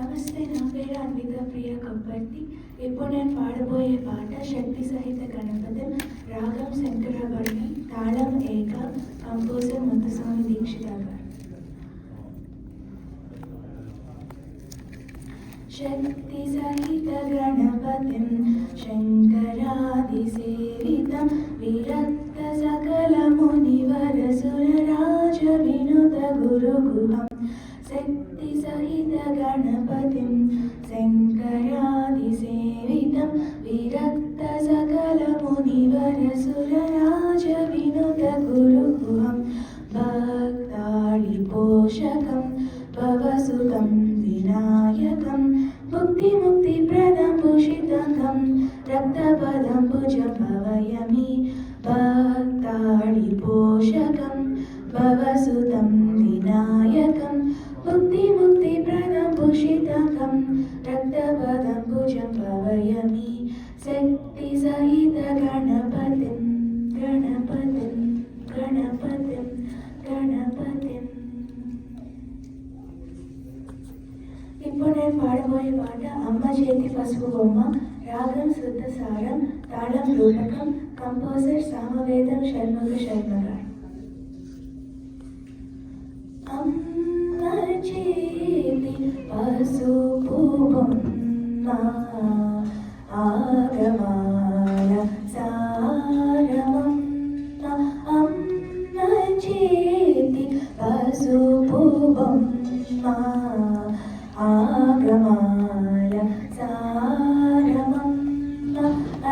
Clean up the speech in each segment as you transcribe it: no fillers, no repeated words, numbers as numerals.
నమస్తే, నా పేరు అన్విత ప్రియ కప్పర్తి. ఇప్పుడు నేను పాడబోయే పాట శక్తి సహిత గణపతి, రాగం శంకరవర్ణి, తాళం ఏక, కంపోజర్ ముత్తుస్వామి దీక్షిత గారు. శక్తి సహిత గణపతిం శంకరాది సేవితం విరక్త సకల మునివర సురరాజ వినుత గురుగుహం. శక్తి సహిత గణపతిం శంకరాది సేవితం విరక్త సకల మునివర సురరాజ వినుత గురుగుహం. భక్తాళి పోషకం భవసుతం వినాయకం ముక్తి ప్రదం భూషితం రక్తపదం భుజభవయమి. భక్తాళి పోషకం భవసుతం వినాయకం ముక్తి ప్రదం భూషితం రక్తపదం భుజభవయమి. శక్తి సహిత గణపతిం గణపతిం గణపతిం గణపతిం. ఇప్పుడు నేను పాడబోయే పాట అమ్మ చేతి పసుపు బొమ్మ, రాగం శుద్ధ సారం, తాళం రూపకం, కంపోజర్ సామవేదం షణ్ముఖ శర్మ గారు. అమ్మ చేతి పసుపు బొమ్మ ఆగమాల సారమమ్మ. అమ్మ చేతి పసుపు బొమ్మ ఆగమాల సారమమ్మ.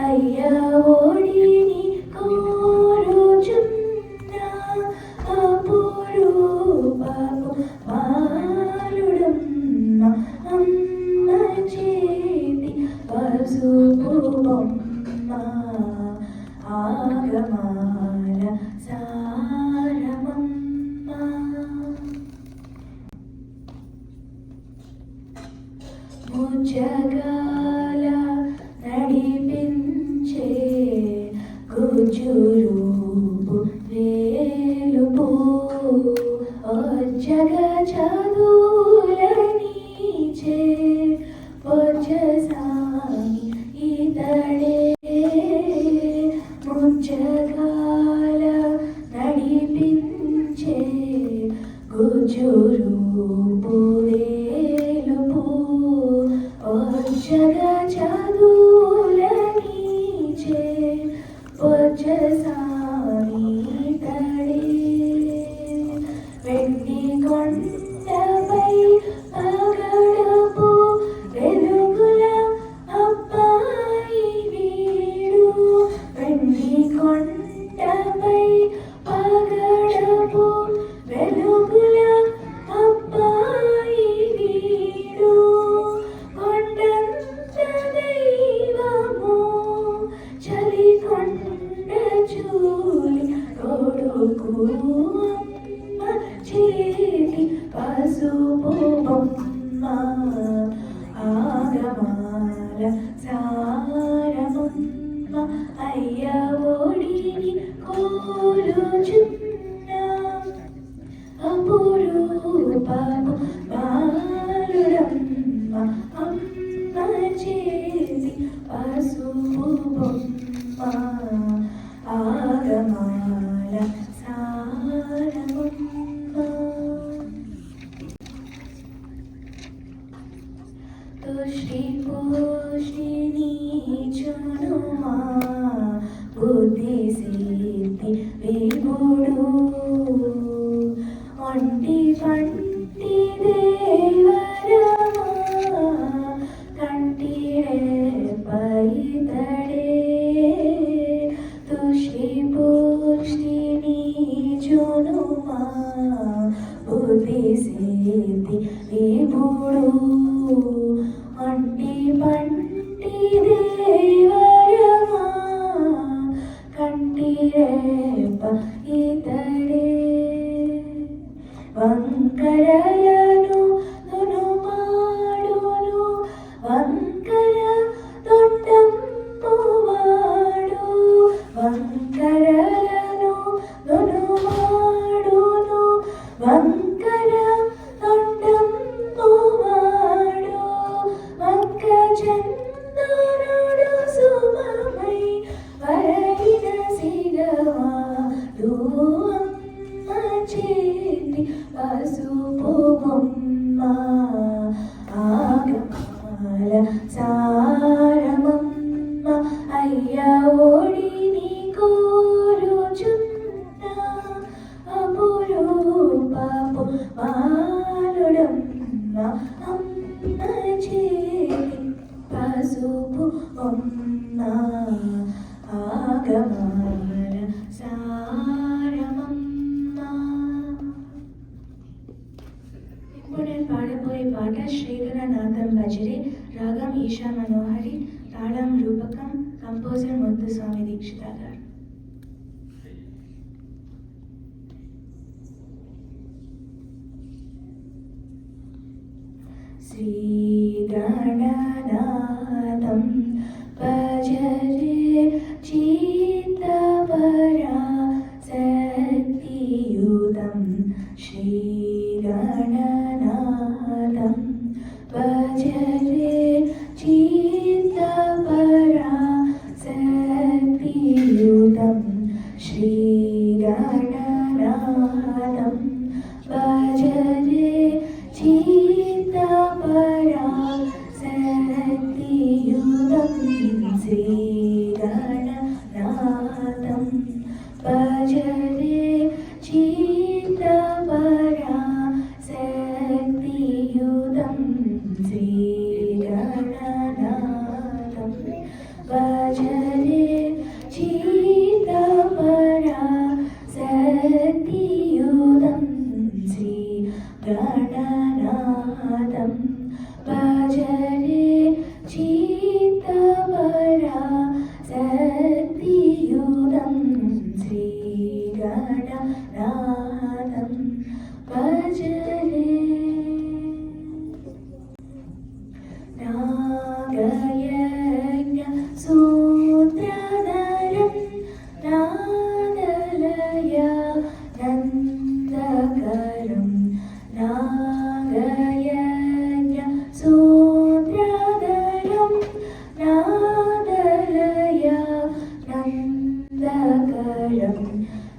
అయ్య ఓడిని కోరుచున్న అపురూపపు బాలుడమ్మ. అమ్మ చేతి పసుపు బొమ్మ ఆగమాల సారమమ్మ. ముచ్చగాల నడిపించే గుజురూపు వేలుపు జగ చదువులనీచే పొజ్జసామి ఇతడే. ముచ్చగాల నడిపించే గుజురూపు వేలుపు జగ చదువులనీచే పొజ్జసామి ఇతడే. వెండి కొండపై పగడపు వెలుగుల అబ్బాయి వీడు. వెండి కొండపై పగడపు వెలుగుల అబ్బాయి వీడు. కొండంత దైవము చలి కొండ చూలి కొడుకు. అమ్మ చేతి పసుపు బొమ్మ ఆగమాల సారమమ్మ. అయ్య ఓడిని కోరుచున్న అపురూపపు బాలుడమ్మ. అమ్మ చేతి పసుపు బొమ్మ ఆగమాల సారమమ్మ. తుష్టి పుష్టిని చునుమా బుద్ధి సిద్ధి విభుడు. ఒంటి పంటి దేవరమా కంటి రేపైతడే. తుష్టి పుష్టిని చునుమా బుద్ధి సిద్ధి విభుడు. ఒంటి పంటి దేవరమా కంటి రేప ఇతడే. వంకర చూపు బొమ్మ ఆగమాల సారమమ్మ. ఇప్పుడు నేను పాడబోయే పాట శ్రీగణనాథం భజరే, రాగం ఈశా మనోహరి, తాళం రూపకం, కంపోజర్ ముద్దుస్వామి దీక్షిత గారు. శ్రీగణనాథం భజరే చిత్తపరా శక్తియుతం, శ్రీగణనాథం భజరే చిత్తపరా శక్తియుతం, శ్రీగణనాథం భజరే చిత్తపరా శక్తియుతం, శ్రీగణనాథం భజరే చిత్తపరా శక్తియుతం, శ్రీగణనాథం భజరే చిత్తపరా శక్తియుతం, శ్రీగణనాథం భజరే చిత్తపరా శక్తియుతం, శ్రీగణనాథం భజరే. నాగయజ్ఞ సూత్రధరం నాదలయ నందకరం, నాగయజ్ఞ సూత్రధరం నాదలయ నందకరం,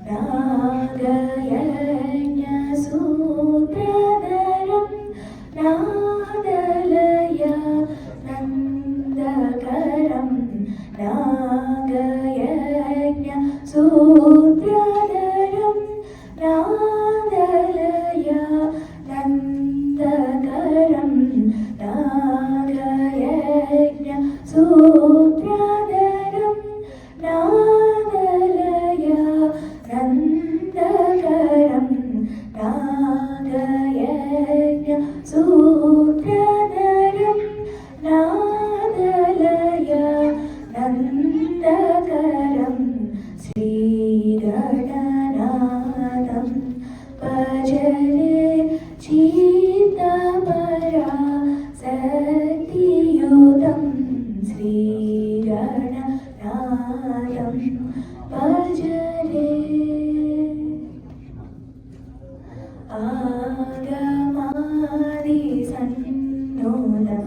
నాగయజ్ఞ సూత్రధరం నాదలయ నందకరం, నాగయజ్ఞ సూత్రధరం నాదలయ నందకరం, నాగయజ్ఞ సూత్రధరం నాదలయ నందకరం, నాగయజ్ఞ సూత్రధరం నాదలయ నందకరం, శ్రీగణనాథం భజరే చిత్తపరా శక్తియుతం, శ్రీగణనాథం భజరే. ఆగమాది సన్నోదం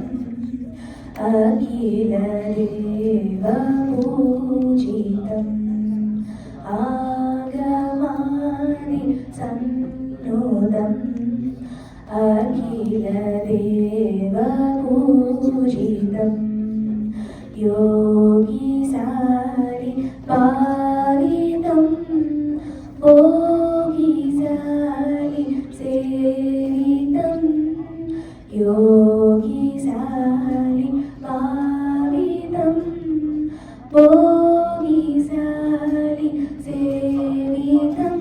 అఖిల దేవ పూజితం, ఆగమాది సన్నోదం అఖిల దేవ పూజితం, యోగి సారి పారితం భోగి సారి సేవితం, యోగి సారి పారితం భోగి సారి సేవితం,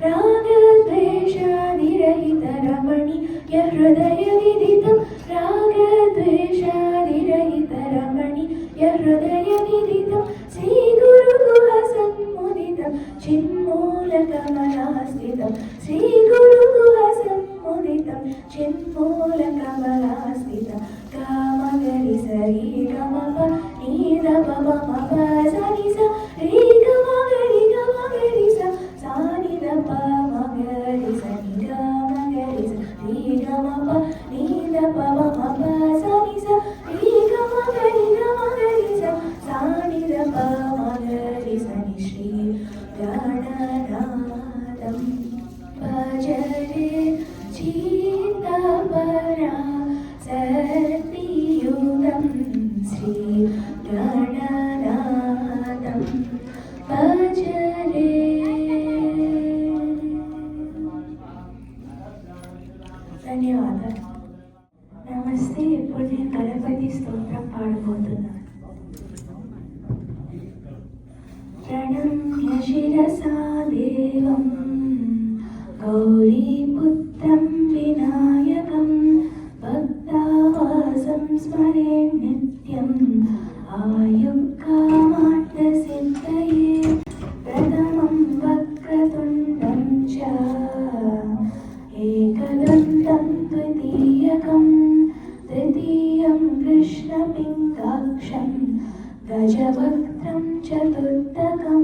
రాగద్వేషాదిరహిత రమణీయ హృదయ విదితం, రాగద్వేషాదిరహిత రమణీయ హృదయ విదితం, శ్రీ గురు గుహ సన్ముదితం చిన్మూలకమలాస్థితం, శ్రీ గురు గుహ సన్ముదితం చిన్మూలకమలాస్థితం, కామగరి సరి గమప నీద పమ మప సని స రీ గమగరి స సానిద పమగరి సని గమగరి స రీ గమప నీద పమ మప సని స రీ గమగరి స సానిద పమగరి సని, శ్రీ గణనాథం భజరే చిత్తపరా శక్తియుతం, శ్రీగణనాథం భజరే. ధన్యవాదాలు. నమస్తే. నమస్తే. ఇప్పుడు నేను గణపతి స్తోత్రం పాడబోతున్నాను. ప్రణమ్య శిరసా దేవం గౌరీపుత్రం వినాయకం భక్తావాసం స్మరే నిత్యం ఆయుక్కామార్థసిద్ధయే ప్రథమం వక్రతుండం చ ఏకదంతం ద్వితీయకం తృతీయం కృష్ణపింగాక్షం గజవక్త్రం చతుర్థకం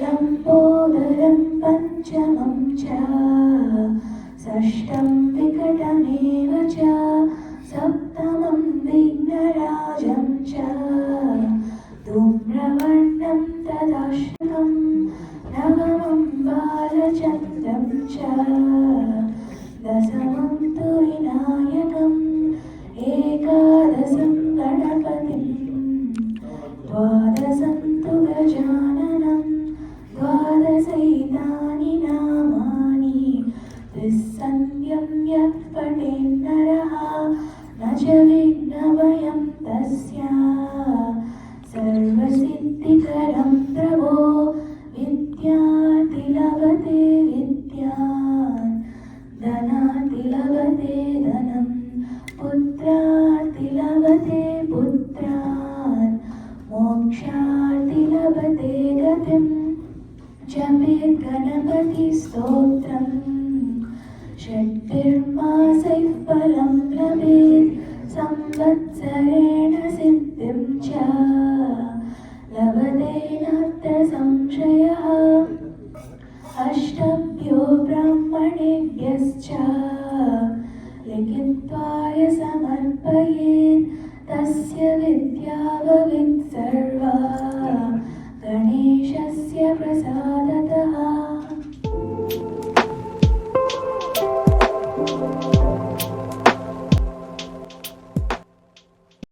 లంబోదరం పంచమం చ షష్టం వికటమేవ చ సప్తమం విఘ్నరాజం చ ధూమ్రవర్ణం తదాష్టకం నవమం బాలచంద్రం చ దశమం తు వినాయకం ఏకాదశం గణపతిం ద్వాదశం తు గజాననం ద్వాదశైతాని నామాని త్రిసంధ్యం యః పఠేన్నరః న చ విఘ్నభయం తస్య సర్వసిద్ధికరం ప్రభో విద్యార్థి లభతే విద్యాన్ ధనార్థి లభతే ధనం పుత్రార్థి లభతే పుత్రాన్ మోక్షార్థి లభతే గతిం జపేత్ గణపతి స్తోత్రం షట్భిర్మాసైః ఫలం లభేత్ సంవత్సరేణ సిద్ధిం చ లభతే నాత్ర సంశయః అష్టభ్యో బ్రాహ్మణేభ్యశ్చ లిఖిత్వాయ సమర్పయేత్ తస్య విద్యా భవేత్ సర్వా గణేశస్య ప్రసాద